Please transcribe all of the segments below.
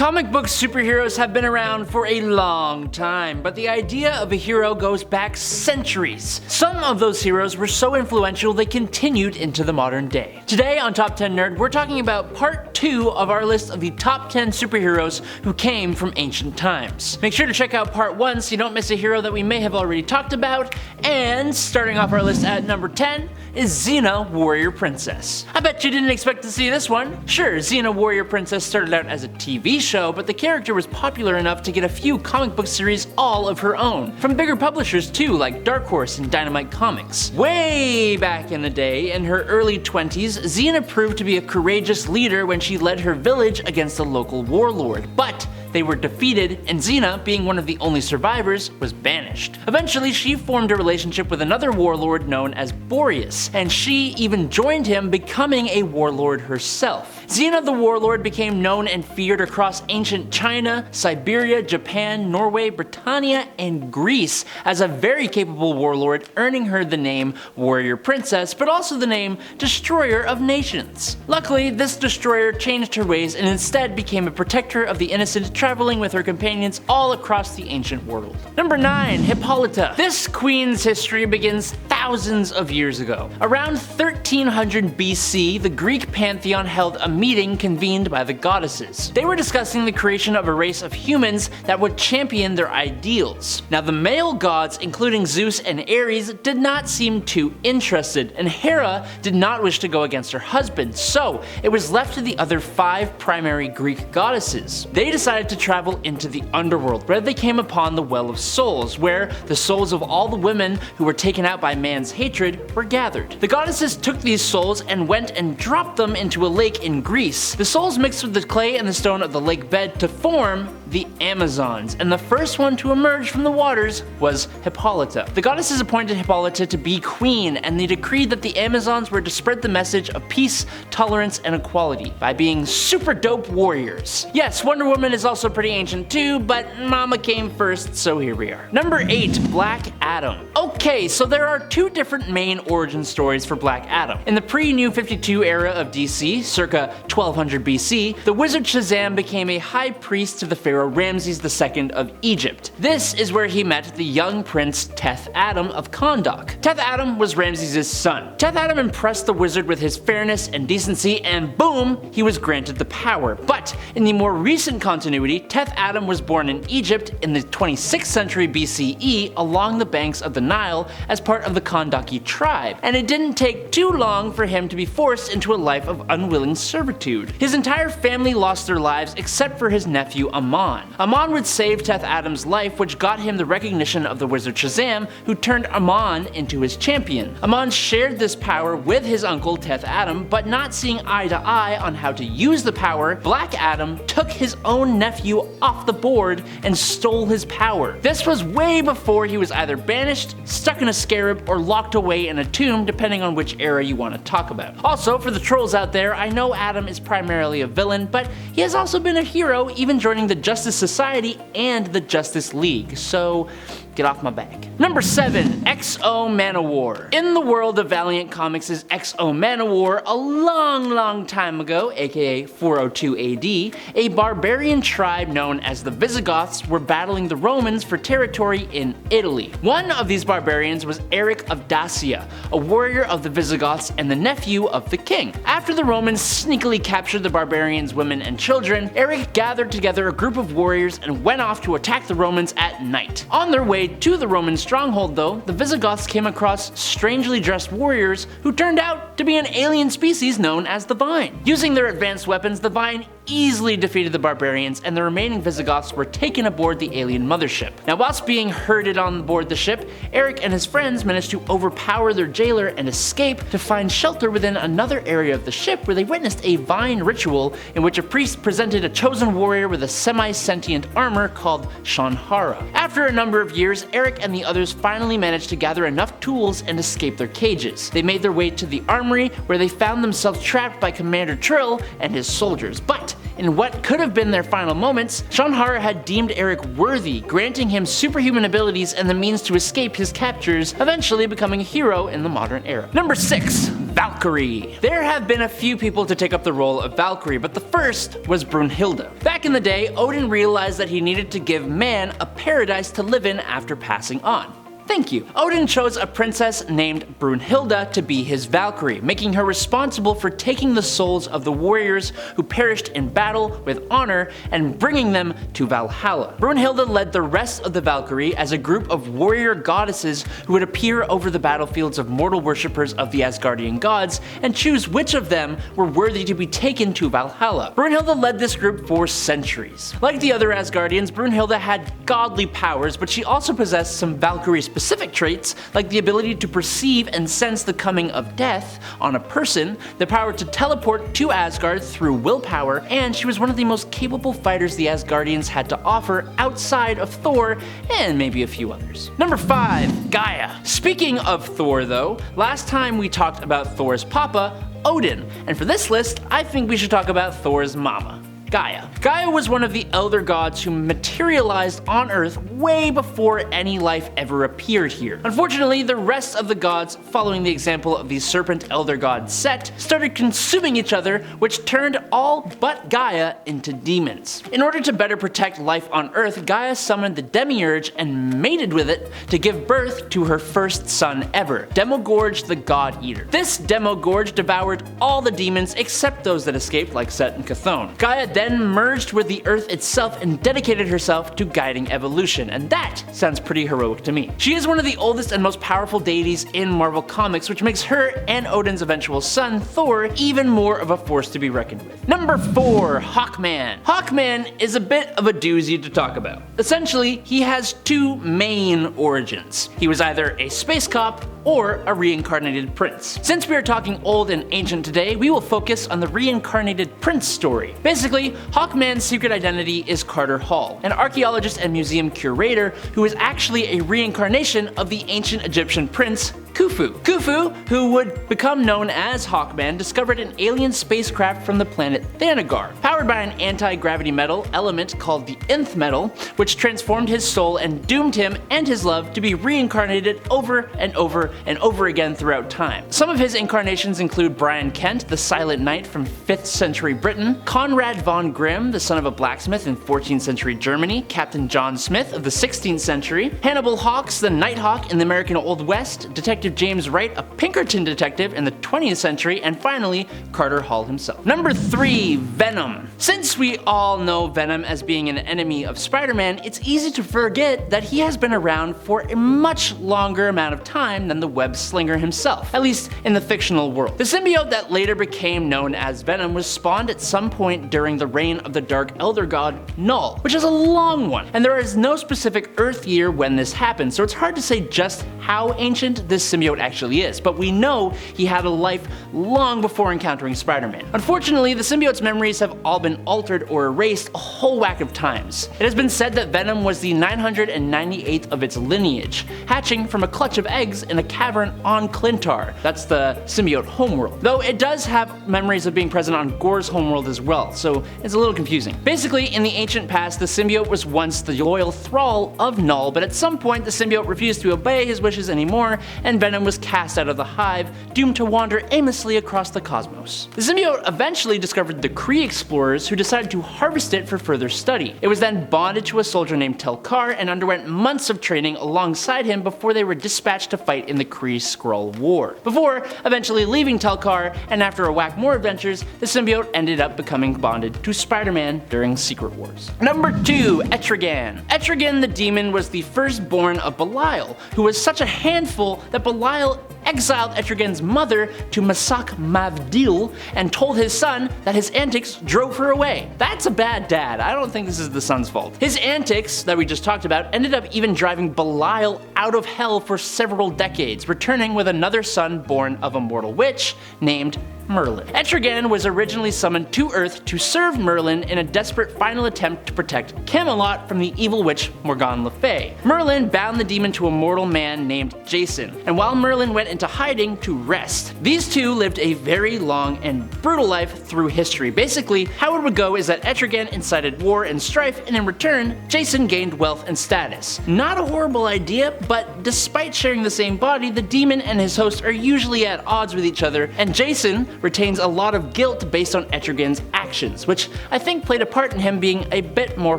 Comic book superheroes have been around for a long time, but the idea of a hero goes back centuries. Some of those heroes were so influential they continued into the modern day. Today on Top 10 Nerd, we're talking about part 2 of our list of the top 10 superheroes who came from ancient times. Make sure to check out part 1 so you don't miss a hero that we may have already talked about, and starting off our list at number 10 is Xena, Warrior Princess. I bet you didn't expect to see this one. Sure, Xena, Warrior Princess started out as a TV show, but the character was popular enough to get a few comic book series all of her own, from bigger publishers too, like Dark Horse and Dynamite Comics. Way back in the day, in her early 20s, Xena proved to be a courageous leader when she led her village against a local warlord, but they were defeated, and Xena, being one of the only survivors, was banished. Eventually, she formed a relationship with another warlord known as Boreas, and she even joined him, becoming a warlord herself. Xena the Warlord became known and feared across ancient China, Siberia, Japan, Norway, Britannia, and Greece as a very capable warlord, earning her the name Warrior Princess, but also the name Destroyer of Nations. Luckily, this destroyer changed her ways and instead became a protector of the innocent, traveling with her companions all across the ancient world. Number 9. Hippolyta. This queen's history begins thousands of years ago. Around 1300 BC, the Greek pantheon held a meeting convened by the goddesses. They were discussing the creation of a race of humans that would champion their ideals. Now, the male gods, including Zeus and Ares, did not seem too interested, and Hera did not wish to go against her husband, so it was left to the other 5 primary Greek goddesses. They decided to travel into the underworld, where they came upon the Well of Souls, where the souls of all the women who were taken out by man's hatred were gathered. The goddesses took these souls and went and dropped them into a lake in Greece. The souls mixed with the clay and the stone of the lake bed to form the Amazons, and the first one to emerge from the waters was Hippolyta. The goddesses appointed Hippolyta to be queen, and they decreed that the Amazons were to spread the message of peace, tolerance, and equality by being super dope warriors. Yes, Wonder Woman is also pretty ancient too, but Mama came first, so here we are. Number 8. Black Adam. Okay, so there are 2 different main origin stories for Black Adam. In the pre-New 52 era of DC, circa 1200 BC, the wizard Shazam became a high priest to the pharaoh Ramses II of Egypt. This is where he met the young prince Teth Adam of Kahndaq. Teth Adam was Ramses' son. Teth Adam impressed the wizard with his fairness and decency, and boom, he was granted the power. But in the more recent continuity, Teth Adam was born in Egypt in the 26th century BCE along the banks of the Nile as part of the Kahndaqi tribe, and it didn't take too long for him to be forced into a life of unwilling servitude. His entire family lost their lives except for his nephew Ammon. Ammon would save Teth Adam's life, which got him the recognition of the wizard Shazam, who turned Ammon into his champion. Ammon shared this power with his uncle Teth Adam, but not seeing eye to eye on how to use the power, Black Adam took his own nephew off the board and stole his power. This was way before he was either banished, stuck in a scarab, or locked away in a tomb, depending on which era you want to talk about. Also, for the trolls out there, I know Adam is primarily a villain, but he has also been a hero, even joining the Justice Society and the Justice League, so get off my back. Number 7. XO Manowar. In the world of Valiant Comics' XO Manowar, a long time ago, aka 402 AD, a barbarian tribe known as the Visigoths were battling the Romans for territory in Italy. One of these barbarians was Eric of Dacia, a warrior of the Visigoths and the nephew of the king. After the Romans sneakily captured the barbarians' women and children, Eric gathered together a group of warriors and went off to attack the Romans at night. On their way to the Roman stronghold though, the Visigoths came across strangely dressed warriors who turned out to be an alien species known as the Vine. Using their advanced weapons, the Vine easily defeated the barbarians, and the remaining Visigoths were taken aboard the alien mothership. Now, whilst being herded on board the ship, Eric and his friends managed to overpower their jailer and escape to find shelter within another area of the ship, where they witnessed a Vine ritual in which a priest presented a chosen warrior with a semi-sentient armor called Shanhara. After a number of years, Eric and the others finally managed to gather enough tools and escape their cages. They made their way to the armory, where they found themselves trapped by Commander Trill and his soldiers. But in what could have been their final moments, Shanhara had deemed Eric worthy, granting him superhuman abilities and the means to escape his captors, eventually becoming a hero in the modern era. Number 6. Valkyrie. There have been a few people to take up the role of Valkyrie, but the first was Brunhilde. Back in the day, Odin realized that he needed to give man a paradise to live in after passing on. Thank you. Odin chose a princess named Brunhilde to be his Valkyrie, making her responsible for taking the souls of the warriors who perished in battle with honor and bringing them to Valhalla. Brunhilde led the rest of the Valkyrie as a group of warrior goddesses who would appear over the battlefields of mortal worshippers of the Asgardian gods and choose which of them were worthy to be taken to Valhalla. Brunhilde led this group for centuries. Like the other Asgardians, Brunhilde had godly powers, but she also possessed some Valkyrie-specific traits like the ability to perceive and sense the coming of death on a person, the power to teleport to Asgard through willpower, and she was one of the most capable fighters the Asgardians had to offer outside of Thor and maybe a few others. Number 5. Gaea. Speaking of Thor though, last time we talked about Thor's papa, Odin, and for this list I think we should talk about Thor's mama, Gaea. Gaea was one of the elder gods who materialized on Earth way before any life ever appeared here. Unfortunately, the rest of the gods, following the example of the serpent elder god Set, started consuming each other, which turned all but Gaea into demons. In order to better protect life on Earth, Gaea summoned the Demiurge and mated with it to give birth to her first son ever, Demogorge the God Eater. This Demogorge devoured all the demons except those that escaped, like Set and Chthon. Gaea then merged with the Earth itself and dedicated herself to guiding evolution, and that sounds pretty heroic to me. She is one of the oldest and most powerful deities in Marvel Comics, which makes her and Odin's eventual son, Thor, even more of a force to be reckoned with. Number 4. Hawkman. Hawkman is a bit of a doozy to talk about. Essentially, he has two main origins. He was either a space cop or a reincarnated prince. Since we are talking old and ancient today, we will focus on the reincarnated prince story. Basically, Hawkman's secret identity is Carter Hall, an archaeologist and museum curator who is actually a reincarnation of the ancient Egyptian prince Khufu. Khufu, who would become known as Hawkman, discovered an alien spacecraft from the planet Thanagar, powered by an anti-gravity metal element called the Nth metal, which transformed his soul and doomed him and his love to be reincarnated over and over and over again throughout time. Some of his incarnations include Brian Kent, the Silent Knight from 5th century Britain, Conrad von Grimm, the son of a blacksmith in 14th century Germany, Captain John Smith of the 16th century, Hannibal Hawks, the Nighthawk in the American Old West, Detective James Wright, a Pinkerton detective in the 20th century, and finally, Carter Hall himself. Number 3. Venom. Since we all know Venom as being an enemy of Spider-Man, it's easy to forget that he has been around for a much longer amount of time than the web slinger himself, at least in the fictional world. The symbiote that later became known as Venom was spawned at some point during the reign of the Dark Elder God Null, which is a long one, and there is no specific Earth year when this happened, so it's hard to say just how ancient this symbiote actually is, but we know he had a life long before encountering Spider-Man. Unfortunately, the symbiote's memories have all been altered or erased a whole whack of times. It has been said that Venom was the 998th of its lineage, hatching from a clutch of eggs in a cavern on Clintar. That's the symbiote homeworld. Though it does have memories of being present on Gore's homeworld as well, so it's a little confusing. Basically, in the ancient past, the symbiote was once the loyal thrall of Null, but at some point the symbiote refused to obey his wishes anymore, and Venom was cast out of the hive, doomed to wander aimlessly across the cosmos. The symbiote eventually discovered the Kree explorers, who decided to harvest it for further study. It was then bonded to a soldier named Telkar and underwent months of training alongside him before they were dispatched to fight in the Kree-Skrull War. Before eventually leaving Telkar, and after a whack more adventures, the symbiote ended up becoming bonded to Spider-Man during Secret Wars. Number 2. Etrigan. Etrigan the demon was the firstborn of Belial, who was such a handful that Belial exiled Etrigan's mother to Masak Mavdil and told his son that his antics drove her away. That's a bad dad. I don't think this is the son's fault. His antics, that we just talked about, ended up even driving Belial out of hell for several decades, returning with another son born of a mortal witch named Merlin. Etrigan was originally summoned to Earth to serve Merlin in a desperate final attempt to protect Camelot from the evil witch Morgane Le Fay. Merlin bound the demon to a mortal man named Jason, and while Merlin went into hiding to rest. These two lived a very long and brutal life through history. Basically, how it would go is that Etrigan incited war and strife, and in return, Jason gained wealth and status. Not a horrible idea, but despite sharing the same body, the demon and his host are usually at odds with each other, and Jason retains a lot of guilt based on Etrigan's actions, which I think played a part in him being a bit more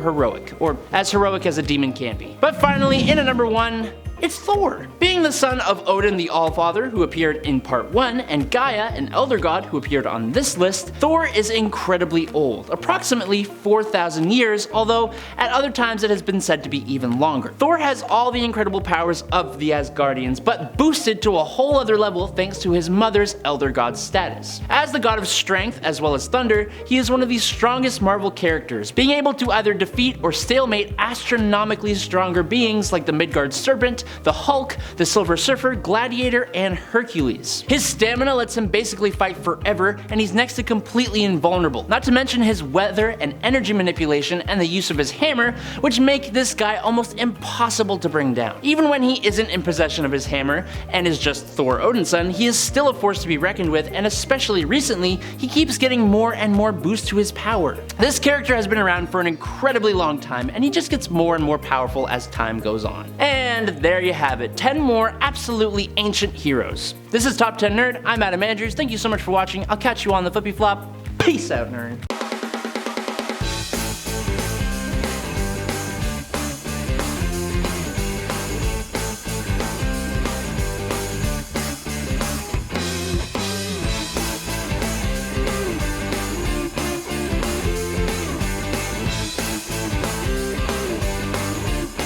heroic, or as heroic as a demon can be. But finally, in at number 1, it's Thor. Being the son of Odin the Allfather, who appeared in part 1, and Gaea, an elder god who appeared on this list, Thor is incredibly old, approximately 4,000 years, although at other times it has been said to be even longer. Thor has all the incredible powers of the Asgardians, but boosted to a whole other level thanks to his mother's elder god status. As the god of strength as well as thunder, he is one of the strongest Marvel characters, being able to either defeat or stalemate astronomically stronger beings like the Midgard Serpent, the Hulk, the Silver Surfer, Gladiator, and Hercules. His stamina lets him basically fight forever, and he's next to completely invulnerable, not to mention his weather and energy manipulation and the use of his hammer, which make this guy almost impossible to bring down. Even when he isn't in possession of his hammer and is just Thor Odinson, he is still a force to be reckoned with, and especially recently, he keeps getting more and more boost to his power. This character has been around for an incredibly long time, and he just gets more and more powerful as time goes on. And there you have it, 10 more absolutely ancient heroes. This is Top 10 Nerd, I'm Adam Andrews, thank you so much for watching, I'll catch you on the flippy flop, peace out nerd.